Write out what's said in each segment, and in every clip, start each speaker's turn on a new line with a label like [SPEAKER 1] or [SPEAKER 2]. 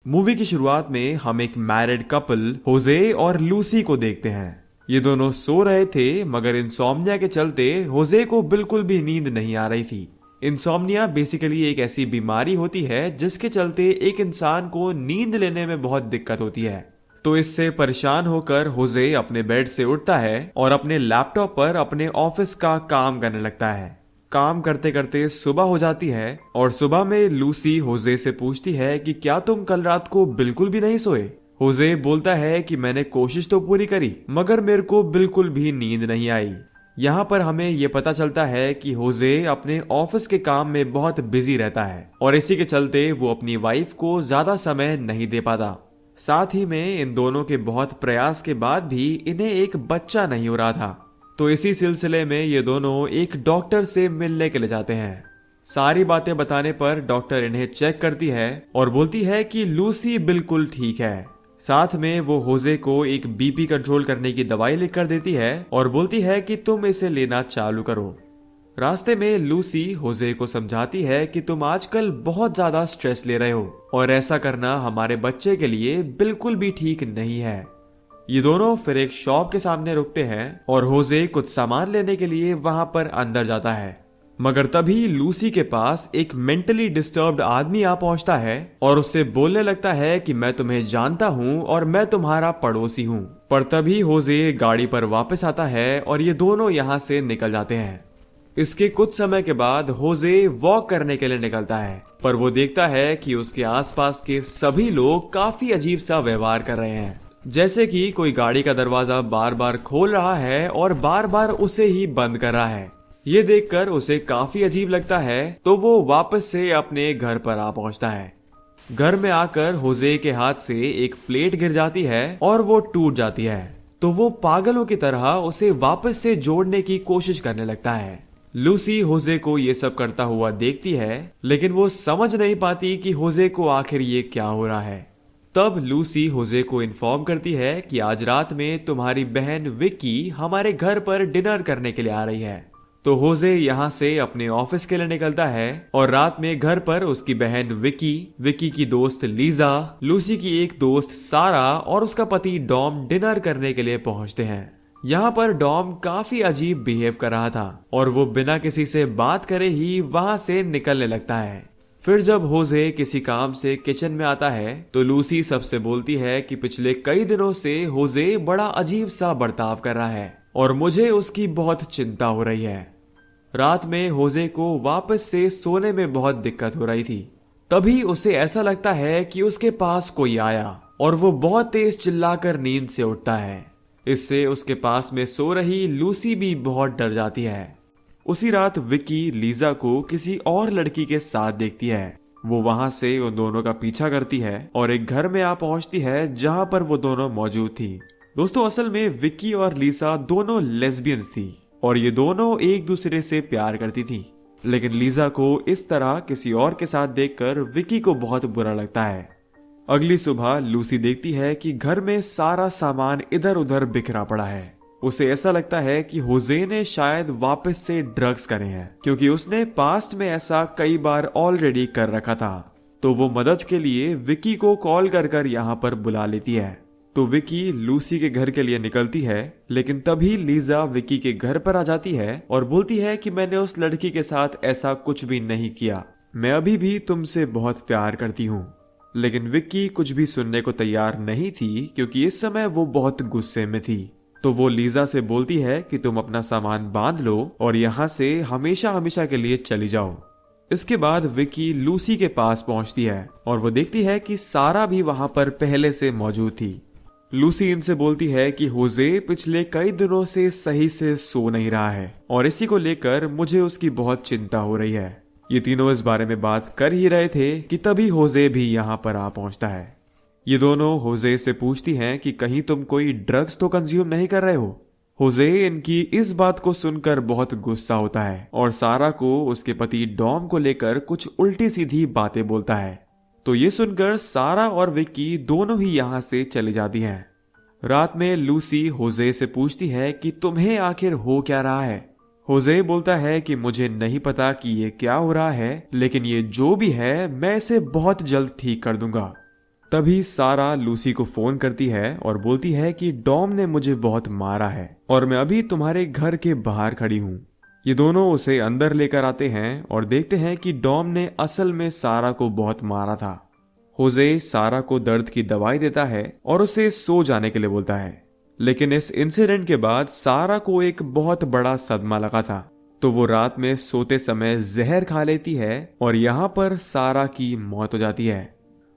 [SPEAKER 1] Movie की शुरुआत में हम एक मैरिड कपल होजे और लूसी को देखते हैं। ये दोनों सो रहे थे, मगर इंसोम्निया के चलते होजे को बिल्कुल भी नींद नहीं आ रही थी। इंसोम्निया बेसिकली एक ऐसी बीमारी होती है जिसके चलते एक इंसान को नींद लेने में बहुत दिक्कत होती है। तो इससे परेशान होकर होजे अपने बेड से उठता है और अपने लैपटॉप पर अपने ऑफिस का काम करने लगता है। काम करते करते सुबह हो जाती है और सुबह में लूसी होजे से पूछती है कि क्या तुम कल रात को बिल्कुल भी नहीं सोए। होजे बोलता है कि मैंने कोशिश तो पूरी करी, मगर मेरे को बिल्कुल भी नींद नहीं आई। यहाँ पर हमें ये पता चलता है कि होजे अपने ऑफिस के काम में बहुत बिजी रहता है और इसी के चलते वो अपनी वाइफ को ज्यादा समय नहीं दे पाता। साथ ही में इन दोनों के बहुत प्रयास के बाद भी इन्हें एक बच्चा नहीं हो रहा था। तो इसी सिलसिले में ये दोनों एक डॉक्टर से मिलने के लिए जाते हैं। सारी बातें बताने पर डॉक्टर इन्हें चेक करती है और बोलती है कि लूसी बिल्कुल ठीक है। साथ में वो होजे को एक बीपी कंट्रोल करने की दवाई लिख कर देती है और बोलती है कि तुम इसे लेना चालू करो। रास्ते में लूसी होजे को समझाती है कि तुम आजकल बहुत ज्यादा स्ट्रेस ले रहे हो और ऐसा करना हमारे बच्चे के लिए बिल्कुल भी ठीक नहीं है। ये दोनों फिर एक शॉप के सामने रुकते हैं और होजे कुछ सामान लेने के लिए वहां पर अंदर जाता है, मगर तभी लूसी के पास एक मेंटली डिस्टर्ब्ड आदमी आ पहुंचता है और उससे बोलने लगता है कि मैं तुम्हें जानता हूं और मैं तुम्हारा पड़ोसी हूं। पर तभी होजे गाड़ी पर वापस आता है और ये दोनों यहाँ से निकल जाते हैं। इसके कुछ समय के बाद होजे वॉक करने के लिए निकलता है, पर वो देखता है कि उसके आसपास के सभी लोग काफी अजीब सा व्यवहार कर रहे हैं, जैसे कि कोई गाड़ी का दरवाजा बार बार खोल रहा है और बार बार उसे ही बंद कर रहा है। ये देखकर उसे काफी अजीब लगता है, तो वो वापस से अपने घर पर आ पहुंचता है। घर में आकर होजे के हाथ से एक प्लेट गिर जाती है और वो टूट जाती है, तो वो पागलों की तरह उसे वापस से जोड़ने की कोशिश करने लगता है। लूसी होजे को ये सब करता हुआ देखती है, लेकिन वो समझ नहीं पाती कि होजे को आखिर ये क्या हो रहा है। तब लूसी होजे को इन्फॉर्म करती है कि आज रात में तुम्हारी बहन विक्की हमारे घर पर डिनर करने के लिए आ रही है। तो होजे यहाँ से अपने ऑफिस के लिए निकलता है और रात में घर पर उसकी बहन विक्की की दोस्त लीजा, लूसी की एक दोस्त सारा और उसका पति डॉम डिनर करने के लिए पहुंचते हैं। यहाँ पर डॉम काफी अजीब बिहेव कर रहा था और वो बिना किसी से बात करे ही वहां से निकलने लगता है। फिर जब होजे किसी काम से किचन में आता है तो लूसी सबसे बोलती है कि पिछले कई दिनों से होजे बड़ा अजीब सा बर्ताव कर रहा है और मुझे उसकी बहुत चिंता हो रही है। रात में होजे को वापस से सोने में बहुत दिक्कत हो रही थी। तभी उसे ऐसा लगता है कि उसके पास कोई आया और वो बहुत तेज चिल्लाकर नींद से उठता है। इससे उसके पास में सो रही लूसी भी बहुत डर जाती है। उसी रात विक्की लीजा को किसी और लड़की के साथ देखती है। वो वहां से उन दोनों का पीछा करती है और एक घर में आ पहुंचती है जहां पर वो दोनों मौजूद थी। दोस्तों, असल में विक्की और लीजा दोनों लेस्बियंस थी और ये दोनों एक दूसरे से प्यार करती थी, लेकिन लीजा को इस तरह किसी और के साथ देखकर विक्की को बहुत बुरा लगता है। अगली सुबह लूसी देखती है कि घर में सारा सामान इधर उधर बिखरा पड़ा है। उसे ऐसा लगता है कि होजे ने शायद वापस से ड्रग्स करे हैं, क्योंकि उसने पास्ट में ऐसा कई बार ऑलरेडी कर रखा था। तो वो मदद के लिए विक्की को कॉल कर कर यहाँ पर बुला लेती है। तो विक्की लूसी के घर के लिए निकलती है, लेकिन तभी लीजा विक्की के घर पर आ जाती है और बोलती है कि मैंने उस लड़की के साथ ऐसा कुछ भी नहीं किया, मैं अभी भी तुमसे बहुत प्यार करती हूँ। लेकिन विक्की कुछ भी सुनने को तैयार नहीं थी, क्योंकि इस समय वो बहुत गुस्से में थी। तो वो लीजा से बोलती है कि तुम अपना सामान बांध लो और यहाँ से हमेशा हमेशा के लिए चली जाओ। इसके बाद विक्की लूसी के पास पहुंचती है और वो देखती है कि सारा भी वहां पर पहले से मौजूद थी। लूसी इनसे बोलती है कि होजे पिछले कई दिनों से सही से सो नहीं रहा है और इसी को लेकर मुझे उसकी बहुत चिंता हो रही है। ये तीनों इस बारे में बात कर ही रहे थे कि तभी होजे भी यहाँ पर आ पहुंचता है। ये दोनों होजे से पूछती हैं कि कहीं तुम कोई ड्रग्स तो कंज्यूम नहीं कर रहे हो। होजे इनकी इस बात को सुनकर बहुत गुस्सा होता है और सारा को उसके पति डॉम को लेकर कुछ उल्टी सीधी बातें बोलता है। तो ये सुनकर सारा और विक्की दोनों ही यहाँ से चली जाती हैं। रात में लूसी होजे से पूछती है कि तुम्हें आखिर हो क्या रहा है। होजे बोलता है कि मुझे नहीं पता कि ये क्या हो रहा है, लेकिन ये जो भी है मैं इसे बहुत जल्द ठीक कर दूंगा। तभी सारा लूसी को फोन करती है और बोलती है कि डॉम ने मुझे बहुत मारा है और मैं अभी तुम्हारे घर के बाहर खड़ी हूँ। ये दोनों उसे अंदर लेकर आते हैं और देखते हैं कि डॉम ने असल में सारा को बहुत मारा था। होजे सारा को दर्द की दवाई देता है और उसे सो जाने के लिए बोलता है, लेकिन इस इंसिडेंट के बाद सारा को एक बहुत बड़ा सदमा लगा था, तो वो रात में सोते समय जहर खा लेती है और यहाँ पर सारा की मौत हो जाती है।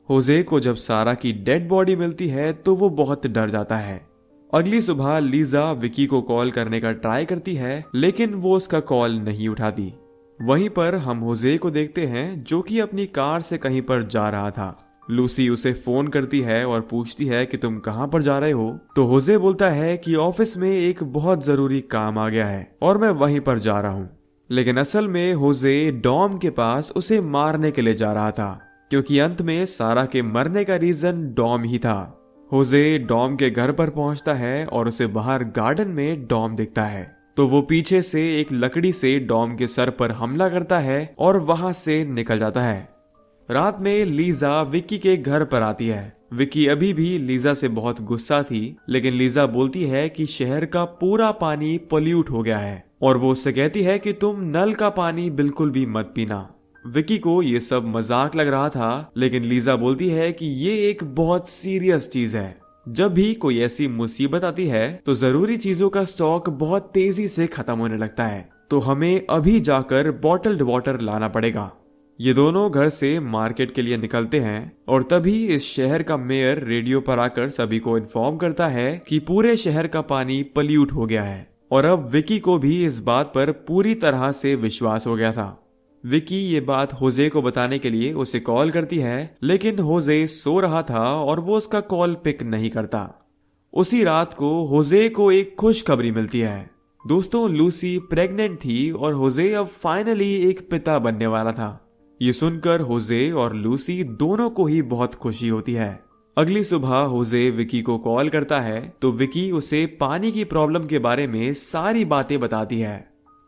[SPEAKER 1] होजे को जब सारा की डेड बॉडी मिलती है तो वो बहुत डर जाता है। अगली सुबह लीजा विकी को कॉल करने का ट्राई करती है, लेकिन वो उसका कॉल नहीं उठाती। वहीं पर हम होजे को देखते हैं जो कि अपनी कार से कहीं पर जा रहा था। लूसी उसे फोन करती है और पूछती है कि तुम कहां पर जा रहे हो, तो होजे बोलता है कि ऑफिस में एक बहुत जरूरी काम आ गया है और मैं वहीं पर जा रहा हूं। लेकिन असल में होजे डॉम के पास उसे मारने के लिए जा रहा था, क्योंकि अंत में सारा के मरने का रीजन डॉम ही था। होजे डॉम के घर पर पहुंचता है और उसे बाहर गार्डन में डॉम दिखता है, तो वो पीछे से एक लकड़ी से डॉम के सर पर हमला करता है और वहां से निकल जाता है। रात में लीजा विक्की के घर पर आती है। विक्की अभी भी लीजा से बहुत गुस्सा थी, लेकिन लीजा बोलती है कि शहर का पूरा पानी पोल्यूट हो गया है और वो उससे कहती है कि तुम नल का पानी बिल्कुल भी मत पीना। विक्की को ये सब मजाक लग रहा था, लेकिन लीजा बोलती है कि ये एक बहुत सीरियस चीज है। जब भी कोई ऐसी मुसीबत आती है तो जरूरी चीजों का स्टॉक बहुत तेजी से खत्म होने लगता है, तो हमें अभी जाकर बॉटल्ड वाटर लाना पड़ेगा। ये दोनों घर से मार्केट के लिए निकलते हैं और तभी इस शहर का मेयर रेडियो पर आकर सभी को इन्फॉर्म करता है कि पूरे शहर का पानी पोल्यूट हो गया है और अब विकी को भी इस बात पर पूरी तरह से विश्वास हो गया था। विकी ये बात होजे को बताने के लिए उसे कॉल करती है, लेकिन होजे सो रहा था और वो उसका कॉल पिक नहीं करता। उसी रात को होजे को एक खुशखबरी मिलती है। दोस्तों, लूसी प्रेग्नेंट थी और होजे अब फाइनली एक पिता बनने वाला था। ये सुनकर होजे और लूसी दोनों को ही बहुत खुशी होती है। अगली सुबह होजे विकी को कॉल करता है तो विकी उसे पानी की प्रॉब्लम के बारे में सारी बातें बताती है।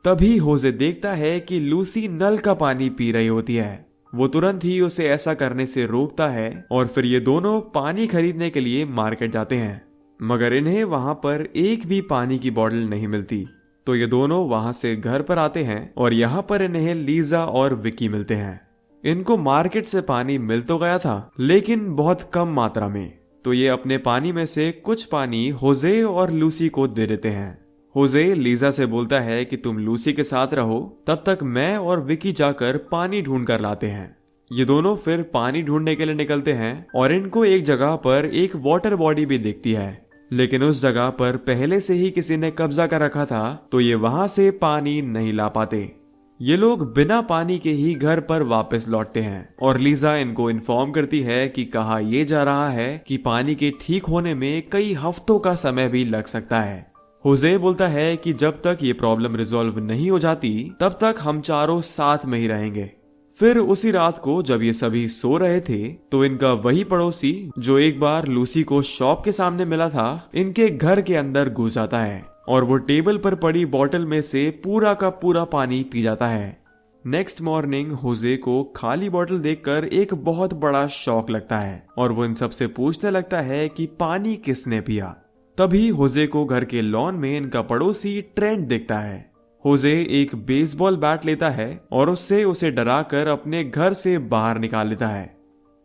[SPEAKER 1] तभी होजे देखता है कि लूसी नल का पानी पी रही होती है। वो तुरंत ही उसे ऐसा करने से रोकता है और फिर ये दोनों पानी खरीदने के लिए मार्केट जाते हैं, मगर इन्हें वहां पर एक भी पानी की बोतल नहीं मिलती। तो ये दोनों वहां से घर पर आते हैं और यहाँ पर इन्हें लीजा और विकी मिलते हैं। इनको मार्केट से पानी मिल तो गया था, लेकिन बहुत कम मात्रा में, तो ये अपने पानी में से कुछ पानी होजे और लूसी को दे देते हैं। होजे लीजा से बोलता है कि तुम लूसी के साथ रहो, तब तक मैं और विकी जाकर पानी ढूंढ कर लाते हैं। ये दोनों फिर पानी ढूंढने के लिए निकलते हैं और इनको एक जगह पर एक वाटर बॉडी भी दिखती है, लेकिन उस जगह पर पहले से ही किसी ने कब्जा कर रखा था, तो ये वहां से पानी नहीं ला पाते। ये लोग बिना पानी के ही घर पर वापस लौटते हैं और लीजा इनको इन्फॉर्म करती है कि कहा यह जा रहा है कि पानी के ठीक होने में कई हफ्तों का समय भी लग सकता है। होजे बोलता है कि जब तक ये प्रॉब्लम रिजॉल्व नहीं हो जाती तब तक हम चारों साथ में ही रहेंगे। फिर उसी रात को जब ये सभी सो रहे थे तो इनका वही पड़ोसी जो एक बार लूसी को शॉप के सामने मिला था, इनके घर के अंदर घुस जाता है और वो टेबल पर पड़ी बोतल में से पूरा का पूरा पानी पी जाता है। नेक्स्ट मॉर्निंग होजे को खाली बोतल देखकर एक बहुत बड़ा शॉक लगता है और वो इन सबसे पूछने लगता है कि पानी किसने पिया। तभी होजे को घर के लॉन में इनका पड़ोसी ट्रेंट दिखता है। होजे एक बेसबॉल बैट लेता है और उससे उसे डराकर अपने घर से बाहर निकाल लेता है।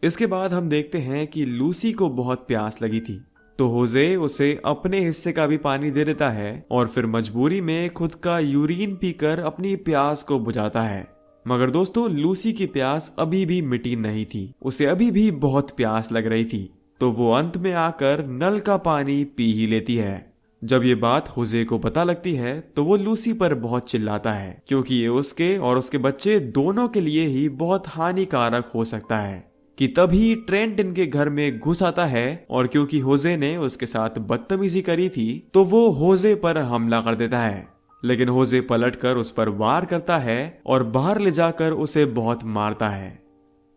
[SPEAKER 1] इसके बाद हम देखते हैं कि लूसी को बहुत प्यास लगी थी, तो होजे उसे अपने हिस्से का भी पानी दे देता है और फिर मजबूरी में खुद का यूरिन पीकर अपनी प्यास को बुझाता है। मगर दोस्तों, लूसी की प्यास अभी भी मिटी नहीं थी, उसे अभी भी बहुत प्यास लग रही थी, तो वो अंत में आकर नल का पानी पी ही लेती है। जब ये बात होजे को पता लगती है तो वो लूसी पर बहुत चिल्लाता है, क्योंकि ये उसके और उसके बच्चे दोनों के लिए ही बहुत हानिकारक हो सकता है। कि तभी ट्रेंट इनके घर में घुस आता है और क्योंकि होजे ने उसके साथ बदतमीजी करी थी तो वो होजे पर हमला कर देता है, लेकिन होजे पलटकर उस पर वार करता है और बाहर ले जाकर उसे बहुत मारता है।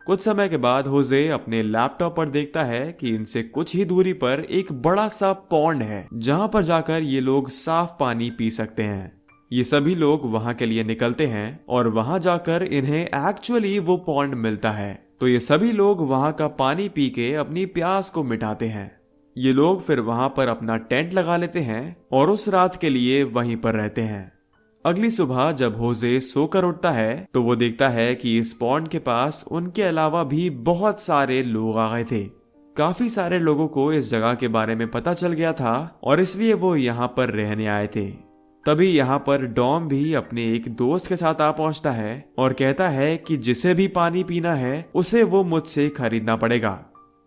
[SPEAKER 1] कुछ समय के बाद होजे अपने लैपटॉप पर देखता है कि इनसे कुछ ही दूरी पर एक बड़ा सा पॉन्ड है जहां पर जाकर ये लोग साफ पानी पी सकते हैं। ये सभी लोग वहां के लिए निकलते हैं और वहां जाकर इन्हें एक्चुअली वो पॉन्ड मिलता है। तो ये सभी लोग वहां का पानी पी के अपनी प्यास को मिटाते हैं। ये लोग फिर वहां पर अपना टेंट लगा लेते हैं और उस रात के लिए वहीं पर रहते हैं। अगली सुबह जब होजे सोकर उठता है तो वो देखता है कि इस पॉन्ड के पास उनके अलावा भी बहुत सारे लोग आ गए थे। काफी सारे लोगों को इस जगह के बारे में पता चल गया था और इसलिए वो यहाँ पर रहने आए थे। तभी यहाँ पर डॉम भी अपने एक दोस्त के साथ आ पहुंचता है और कहता है कि जिसे भी पानी पीना है उसे वो मुझसे खरीदना पड़ेगा।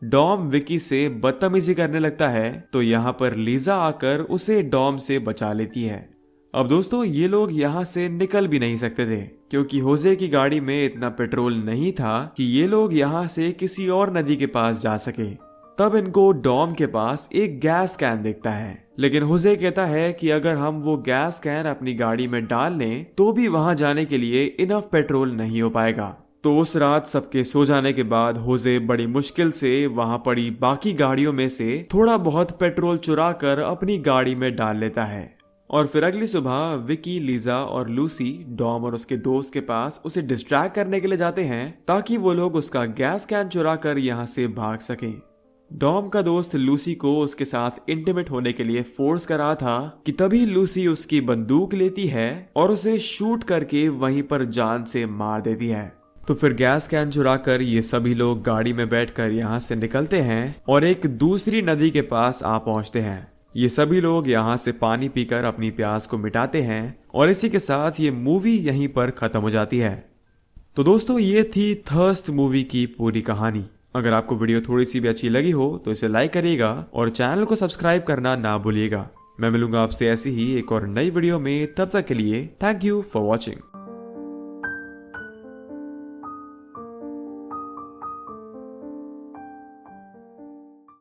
[SPEAKER 1] डॉम विकी से बदतमीजी करने लगता है तो यहाँ पर लीजा आकर उसे डॉम से बचा लेती है। अब दोस्तों ये लोग यहाँ से निकल भी नहीं सकते थे क्योंकि होजे की गाड़ी में इतना पेट्रोल नहीं था कि ये लोग यहाँ से किसी और नदी के पास जा सके। तब इनको डॉम के पास एक गैस कैन दिखता है, लेकिन होजे कहता है कि अगर हम वो गैस कैन अपनी गाड़ी में डाल लें तो भी वहां जाने के लिए इनफ पेट्रोल नहीं हो पाएगा। तो उस रात सबके सो जाने के बाद होजे बड़ी मुश्किल से वहां पड़ी बाकी गाड़ियों में से थोड़ा बहुत पेट्रोल चुरा कर अपनी गाड़ी में डाल लेता है। और फिर अगली सुबह विकी, लीजा और लूसी डॉम और उसके दोस्त के पास उसे डिस्ट्रैक्ट करने के लिए जाते हैं ताकि वो लोग उसका गैस कैन चुरा कर यहाँ से भाग सकें। डॉम का दोस्त लूसी को उसके साथ इंटीमेट होने के लिए फोर्स कर रहा था कि तभी लूसी उसकी बंदूक लेती है और उसे शूट करके वहीं पर जान से मार देती है। तो फिर गैस कैन चुरा कर ये सभी लोग गाड़ी में बैठकर यहाँ से निकलते हैं और एक दूसरी नदी के पास आ पहुंचते हैं। ये सभी लोग यहाँ से पानी पीकर अपनी प्यास को मिटाते हैं और इसी के साथ ये मूवी यहीं पर खत्म हो जाती है। तो दोस्तों ये थी थर्स्ट मूवी की पूरी कहानी। अगर आपको वीडियो थोड़ी सी भी अच्छी लगी हो तो इसे लाइक करिएगा और चैनल को सब्सक्राइब करना ना भूलिएगा। मैं मिलूंगा आपसे ऐसी ही एक और नई वीडियो में, तब तक के लिए थैंक यू फॉर वॉचिंग।